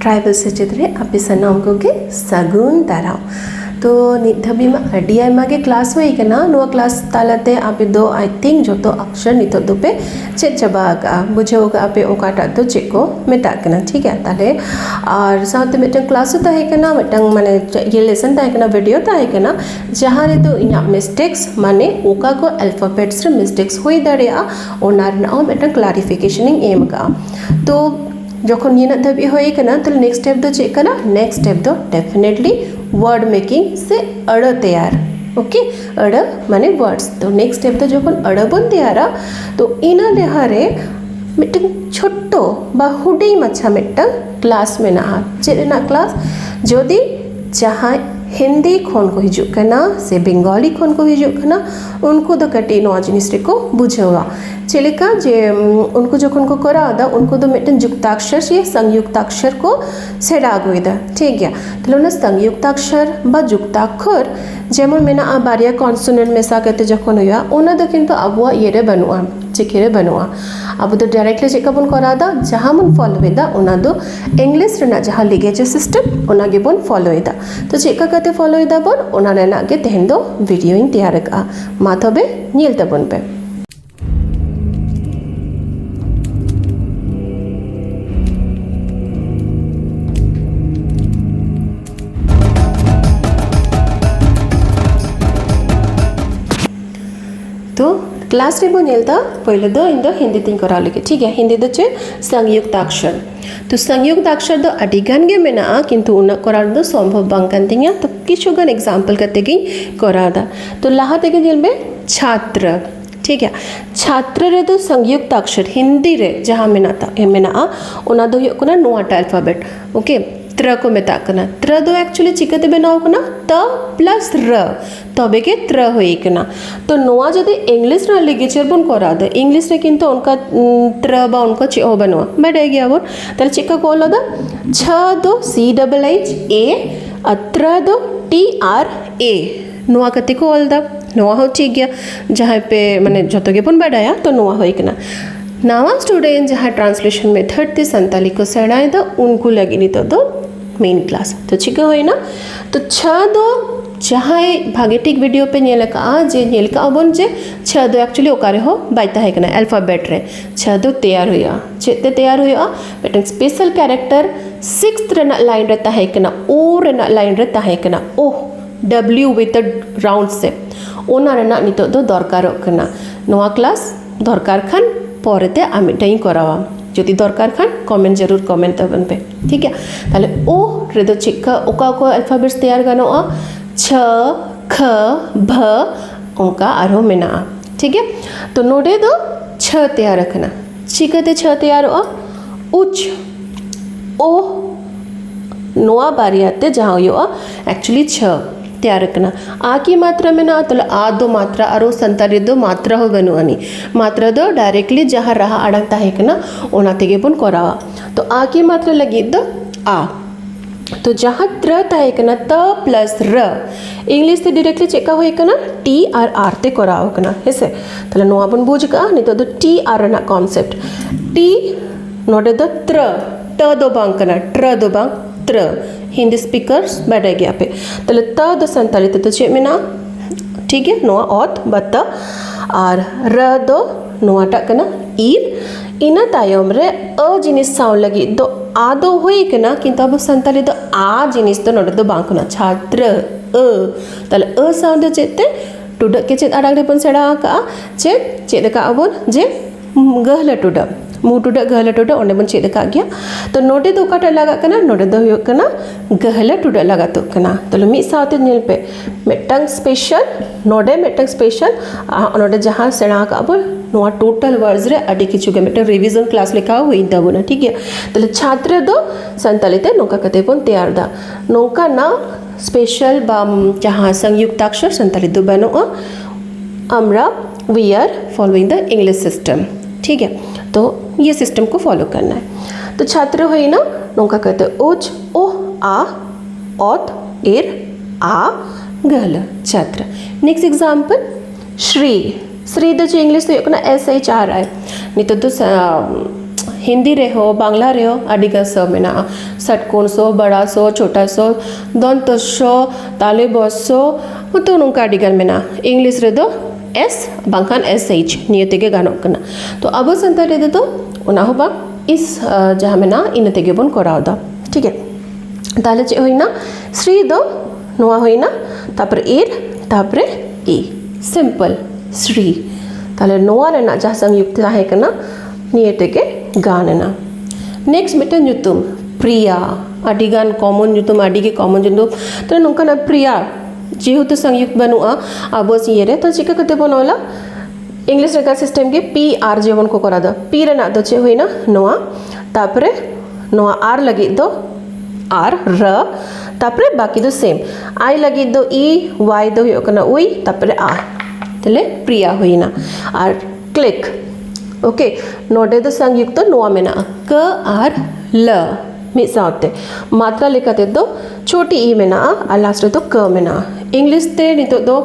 Tribal सेचेद रे आपे सनाम कोगे सगुन दाराम। तो नित धाबी मा अडी आयमा गे क्लास होई कना नोआ क्लास तालाते आपे दो आई थिंक जोतो अक्षर नितो दो पे चेक चबा का बुझेओ का आपे ओकाटा तो चेक को मेटा कना ठीक है ताले और साथ में क्लास होता है कना मिटंग माने ये लेसन ता है कना वीडियो ता है कना जहां रे तो इना मिस्टेक्स माने ओका को अल्फाबेट्स रे मिस्टेक्स होई दाड़ेया ओनार ना मिटंग क्लैरिफिकेशनिंग एम का। तो जखन ये धाबी होई कना तो नेक्स्ट स्टेप दो चेक कना नेक्स्ट स्टेप दो डेफिनेटली वर्ड मेकिंग से अड़ तैयार ओके अड़ माने वर्ड्स। तो नेक्स्ट स्टेप तो जखन अड़ बन तैयारा तो इना लेहारे मिटंग छोटो बा हुडी माछा मिटंग क्लास में ना चेना क्लास जदि जहां हिंदी खन को हिजु कना से बंगाली खन को हिजु कना उनको दो कटी नवा जिनिस रे को बुझेवा चलेका जे उनको जखन को करादा उनको दो मिटन युक्ताक्षर से संयुक्ताक्षर को सेड़ा आगुदा ठीक गया तो ना संयुक्ताक्षर बा युक्ताक्षर जेमन मेना बारिया कॉन्सोनेंट मेसा करते जखन होया ओना दो किंतु अबुआ येरे बनुआ चिकेरे बनुआ अब तो डायरेक्टली चेक बन करादा जहां मन फॉलोवेदा ओना दो इंग्लिश रेना जहां लिगेचर सिस्टम ओना गे बन फॉलोवेदा। तो चेका करते फॉलोवेदा बन ओना रेना गे तेहन दो वीडियो इन तैयार का मा तबे ᱧᱮᱞ तबन पे। तो क्लास रे बन नेलता पहले दो इन दो हिंदी तीन करा लगे ठीक है हिंदी दो चे संयुक्ताक्षर। तो संयुक्ताक्षर दो अडिगान गे मेना किंतु उना करा दो संभव बांग कान तिंगा तो किछुगान एग्जांपल करते गी करा दा। तो लाहा तेगे जेल में छात्र ठीक है छात्र रे दो संयुक्ताक्षर हिंदी रे जहां मेना ओना दो हुयो कना नोआटा अल्फाबेट ओके त्र को मेता कना त्र दो एक्चुअली चिकते बनाओ कना त प्लस र तबे के त्र होई कना। तो नोआ जदि इंग्लिश रे लिगेचर बन करा दे इंग्लिश रे किंतु उनका त्र बा उनका च ओ बनवा बैठ गया बोल तले चिका को लदा छ दो सी डबल एच ए अत्र दो टी आर ए नोआ कते को अलदा नोआ हो ठीक गया जहां पे माने जतो के बन बैठाया तो नोआ होई कना। नवा स्टूडेंट जहाँ ट्रांसलेशन मेथड ते संताली को सेड़ाए तो उनको लगी नहीं तो मेन क्लास तो चिका हुई ना। तो छ दो जहाँ भागेटिक वीडियो पे नेलका बन जे छ दो एक्चुअली ओकारे हो बायता है कना अल्फाबेट रे छ दो तैयार हुआ चेते तैयार हुआ बट स्पेशल कैरेक्टर 6th रेना लाइन रहता है कना ओ रेना लाइन रहता है कना ओ W with a round shape ओना रेना नितो दो दरकार कना नोआ क्लास दरकार खान परेते आमिटाई करावा जदि दरकार खान कमेंट जरूर कमेंट तबन पे ठीक है। ताले ओ रे दो चिका ओका को अल्फाबेट्स तैयार गनोआ छ ख भ ओका आरो मेना ठीक है। तो नोडे दो छ तैयार रखना चिकते छ तैयार हो उच ओ नोआ बारियाते जहां हो एक्चुअली छ तैयार रखना आ की मात्रा में ना तो आ दो मात्रा आरो संताली दो मात्रा हो बनुआनी मात्रा दो डायरेक्टली जहाँ रहा अड़ंगता है कना ओना तेगे बन करावा। तो आ की मात्रा लगी दो आ तो जहाँ त्र है कना त प्लस र इंग्लिश से डायरेक्टली चेका हो कना टी आर आर ते कराओ कना हेसे तले नोआ बन बुझ का नहीं तो टी आर ना कॉन्सेप्ट टी नोडे दो त्र ट दो बांग कना ट्र दो बांग त्र हिंदी स्पीकर्स बैठ गया पे तले त दो संताली तो चे में ना ठीक है नोआ औत बत्ता और र दो नोआटा कना ईर इना तायम रे अ जिनिस साउंड लगी दो आ दो होई कना किंतु अब संताली दो आ जिनिस तो नोडे दो बांकना छात्र अ तले अ साउंड चेते टुडक के चेत आडाग रे पन सेड़ा का चेत का अबन जे गहला टुडक मुटुडा गहला टुडा ओंडे बन चेद का गया। तो नोडे दो काटा लगा कना नोडे दो हुयो कना गहला टुडा लगा तो कना तो मी साथे नेल पे मेटंग स्पेशल नोडे मेटंग स्पेशल नोडे जहां सेणा का अब नोआ टोटल वर्ड्स रे अडी किछु के मेटंग रिवीजन क्लास लेखा हुई तबना ठीक है। तो छात्र दो संतालिते नोका कते बन तैयार दा नोका ना स्पेशल बाम जहां संयुक्ताक्षर संतालित दो बनो अमरा we are following the English system ठीक है। तो ये सिस्टम को फॉलो करना है। तो छात्र हुई ना नौका कहते ओच ओ आ औत एर आ गहल छात्र। नेक्स्ट एग्जाम्पल श्री श्री दो इंग्लिश तो SHR है नहीं तो हिंदी रे हो बांग्ला रे हो अडिगा स मेना षटकोण सो बड़ा सो छोटा सो दंत सो ताले बस सो तो नोंका अडिगान मेना इंग्लिश रे दो एस बांखान एस एच निये तेगे गानोग कना तो अब संताली दे तो ओना हो बा इस जहाँ मेना इन तेगे बन कराव दा ठीक है ताले चे होइना श्री दो नोआ होइना तापर एर तापरे ई सिंपल श्री ताले नोआ रेना जहाँ संयुक्त है कना निये तेगे गानना नेक्स्ट मिटे nyutum प्रिया अडिगान कॉमन nyutum अडिगे कॉमन nyutum तो नोंका ना प्रिया जेहेतु संयुक्त बनुआ अब ये रे तो चिका कते बनोला इंग्लिश रेका सिस्टम के पी आर जेवन को करा दा पी रे ना दो चे होइना नोआ तापरे नोआ आर लगी दो आर र तापरे बाकी दो सेम आई लगी दो ई वाई दो हो कना उई तापरे आ तले प्रिया होइना आर क्लिक ओके नोडे दो संयुक्त तो नोआ मेना क आर ल मिद सावते मात्रा लेकाते दो छोटी ई मेना और लास्ट तो क मेना इंग्लिश ते नितो दो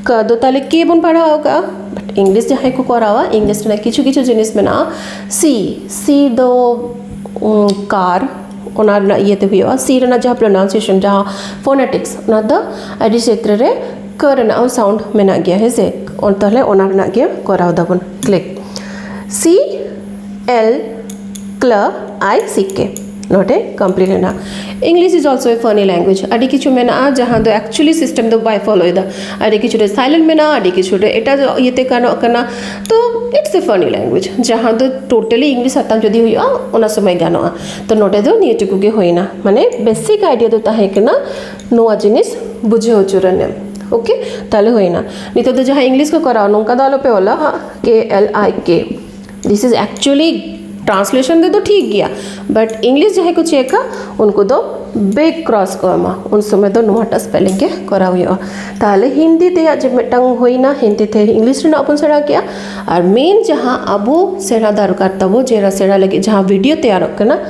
क दो ताले के बन पढ़ा होगा बट इंग्लिश जहाँ को करावा इंग्लिश में किछु किछु जिनिस मेना सी सी दो कार ओना ये ते हुआ सी रना जहाँ प्रोनाउंसिएशन जहाँ फोनेटिक्स ना द अडी क्षेत्र रे क रना साउंड मेना गया है से और तहले ओना रना गया कराव दाबन क्लिक सी एल क्ल आई सी के नॉट ए कंप्लीट है ना English is also a funny language अड़ी किचु में ना जहाँ दो एक्चुअली सिस्टम दो बाय फॉलो इदा अड़ी किचु रे साइलेंट में ना अड़ी किचु रे एटा जो ये ते करना तो इट्स ए फनी लैंग्वेज जहाँ दो टोटली इंग्लिश हतम जदि हुआ ओना समय गानो तो नोटे दो नियटुकु के होइना माने बेसिक आइडिया दो ताहे के ना नोआ जिनिस बुझे होचुरने ओके ताले होइना नितो दो जहाँ इंग्लिश को कराओ नोंका दालो पे होला हाँ के एल आई के दिस इज एक्चुअली ट्रांसलेशन दे तो ठीक गया बट इंग्लिश जहाँ को चेका उनको दो बेग क्रॉस करमा उन समय दो नोटा स्पेलिंग के करा हुआ ताले हिंदी ते आज मिटंग होई ना हिंदी ते इंग्लिश रे अपन सेड़ा किया और मेन जहाँ अबो सेड़ा दरकार तबो जेरा सेड़ा लगे जहाँ वीडियो तैयार करना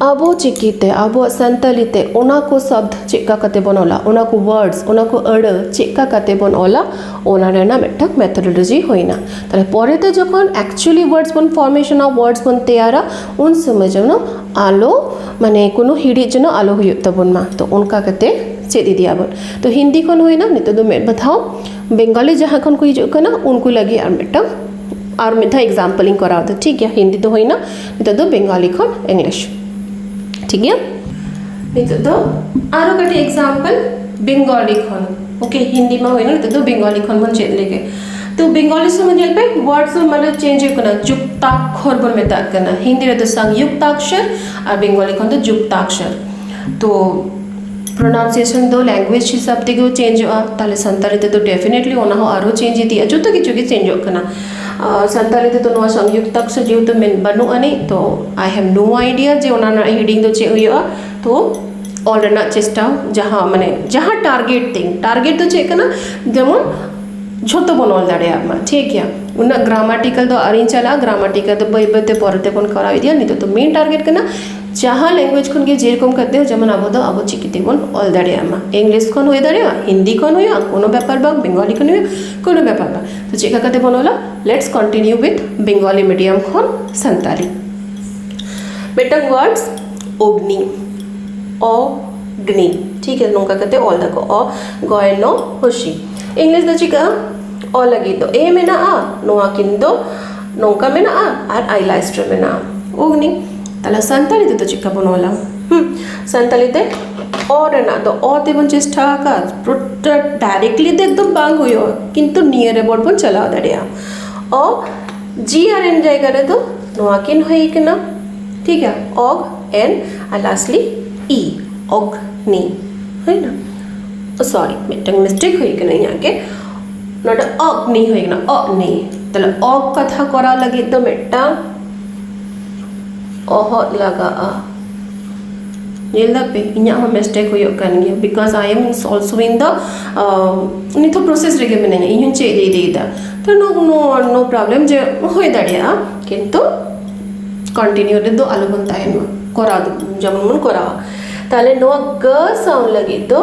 अबो चिकीते अबो संतलिते ओना को शब्द चेका कते बनोला ओना को वर्ड्स ओना को अड़ चेका कते बनोला ओना रेना मिटक मेथोडोलॉजी होइना ताले परे ते जखन एक्चुअली वर्ड्स बन फॉर्मेशन ऑफ वर्ड्स बन तैयारा उन समय जनो आलो माने कोनो हिड़ी जनो आलो हुयो तबन मा तो उनका कते चेदी दिया बन तो हिंदी खन होइना नितो दो मेट बताओ बंगाली जहां खन को हिजो कना उनको लगे और मिटक और मिथा एग्जांपलिंग कराओ तो ठीक है हिंदी तो होइना नितो दो बंगाली खन इंग्लिश ठीक है नितो दो आरो कटे एग्जांपल बंगाली खन ओके हिंदी में होइना नितो दो बंगाली खन मन चेद लेके तो बंगाली से मन पे वर्ड्स मतलब चेंज करना जुक्ताक्षर बन में तक करना हिंदी रे तो संयुक्ताक्षर और बंगाली खन तो जुक्ताक्षर तो प्रोनाउंसिएशन दो लैंग्वेज हिसाब ते को चेंज हुआ ताले संताली ते तो डेफिनेटली ओना हो आरो चेंज दिया जो तो किछु के चेंज हो करना संताली ते तो नो संयुक्ताक्षर जो तो मेन बनु अने तो आई हैव नो आइडिया जे ओना हेडिंग तो चे हुआ तो ऑल रना चेष्टा जहां माने जहां टारगेट तो चे करना जेमन झोतो बनोल दाड़े आमा ठीक है उन्ना ग्रामेटिकल तो अरिन चला ग्रामेटिकल तो बई बते परते बन करावी दिया नहीं तो मेन टारगेट करना जहाँ लैंग्वेज खन के जेरकम करते हो जेमन आबो दो आबो चिकिते बन ऑल दाड़े आमा इंग्लिश खन होय दाड़े हिंदी खन होय कोनो ব্যাপার বা बेंगली खन होय कोनो ব্যাপার বা तो चेका करते बनोला let's continue with Bengali medium खन संताली बेटा वर्ड्स अग्नि अग्नि ठीक है नोका करते ऑल देखो अ गयनो होशी इंग्लिश द चिका ओ लगी तो ए में ना आ नोआ किंदो नोका में ना आ और आई लाइस्टर में ना अग्नि ताला संताली तो चिका बनोला संताली ते और ना तो ओ ते बन चेष्टा का प्रोट डायरेक्टली दे एकदम बांग होयो किंतु नियर अबाउट बन चला दड़िया ओ जी आर एन जाएगा रे तो नोआ किन होई केना ठीक है ऑग एन और लास्टली ई अग्नि है ना सॉरी मिटंग मिस्टेक होई केना यहाँ के नोट अग्नि होई केना अग्नि तले अग कथा करा लगी तो मिटा ओह लगा आ नीला पे इन्या हम मिस्टेक हुई कर गया because I am also in the नहीं तो प्रोसेस रेगे में नहीं इन चे दे दा तो नो नो नो प्रॉब्लम जे होय दाड़िया किंतु कंटिन्यू रे दो आलो बनता है करा जेमन मन करा ताले नो ग साउंड लगी तो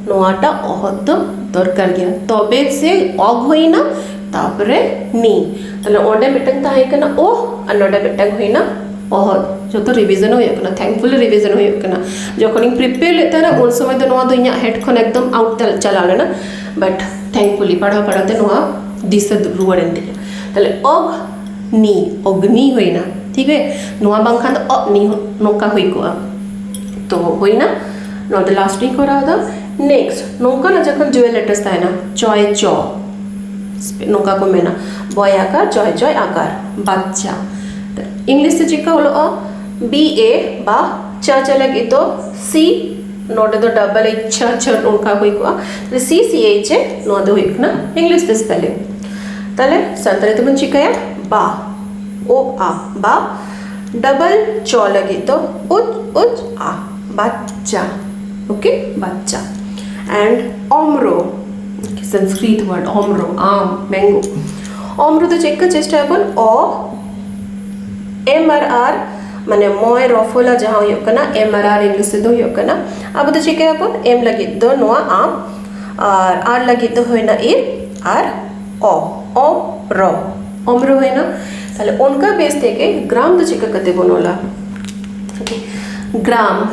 नोआटा अह तो दरकार गया तबे से अग होइना तापरे नी ताले ओंडे मिटंग ताहे कना ओ और नोडे मिटंग होइना और जो तो रिवीजन हो थैंकफुल रिवीजन हो जखन प्रिपेयर लेते हैं उन समय तो इन हेड खन एकदम आउट चला लेना बट थैंकफुली पढ़ा पढ़ाते दिशा रुआड़ेन ताले अग्नि अग्नि होना ठीक है बांखान तो अग्नि नौका हुई को तो होना नोट लास्ट नहीं करा नेक्स्ट नौका ना जखन जुएल लेटर्स था ना चॉय चौ नौका को मेना बॉय आकार जय जय आकार बाच्चा इंग्लिश से चिका होलो बी ए बा च चलेगी तो सी नोट दो डबल एच छ उनका हुई को सी सी एच नो दो हुई ना इंग्लिश से स्पेलिंग तले संतरे तो बन चिका बा ओ आ बा डबल चौ लगी तो उच आ बच्चा ओके बच्चा एंड ओमरो संस्कृत वर्ड ओमरो आम मैंगो ओमरो तो चेक कर चेष्टा अपन ओ MRR माने मोय रफोला जहाँ होना MRR इंग्लिश से दो होना अब तो चेक अपन M लगी दो नोआ आम और R लगी तो होना इ R ओ रो ओमरो है ना ताले उनका बेस देके ग्राम तो चेक करते बनोला ग्राम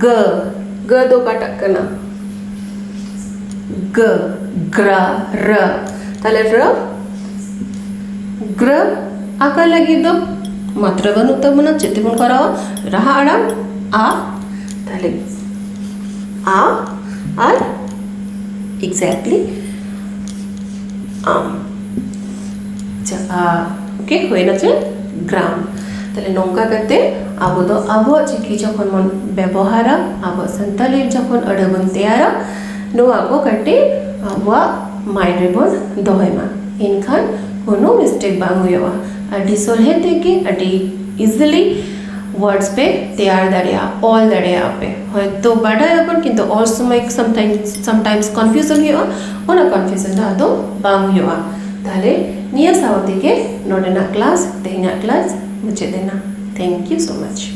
ग दो का टक्कना ग ग्रा र ताले र ग्र आकार लगी दो मात्रा बन उत्तर बना चित्त बन करा रहा आराम आ ताले आ और एग्जैक्टली आम ओके हुए ना चे ग्राम ताले नौका करते अब तो अब चिकी जखन मन व्यवहार अब संताली जखन अड़बन तैयार नो आगो कटे अब माइंड रेबन दोहेमा इनखान कोनो मिस्टेक बांग हुआ अड़ी सोल्हे देके अड़ी इजीली वर्ड्स पे तैयार दड़िया ऑल दड़िया पे है तो बड़ा अपन किंतु और समय समटाइम्स कंफ्यूजन हुआ ओना कंफ्यूजन दा तो बांग हुआ ताले निया सावती के नोडेना क्लास तेना क्लास मुझे देना थैंक यू सो मच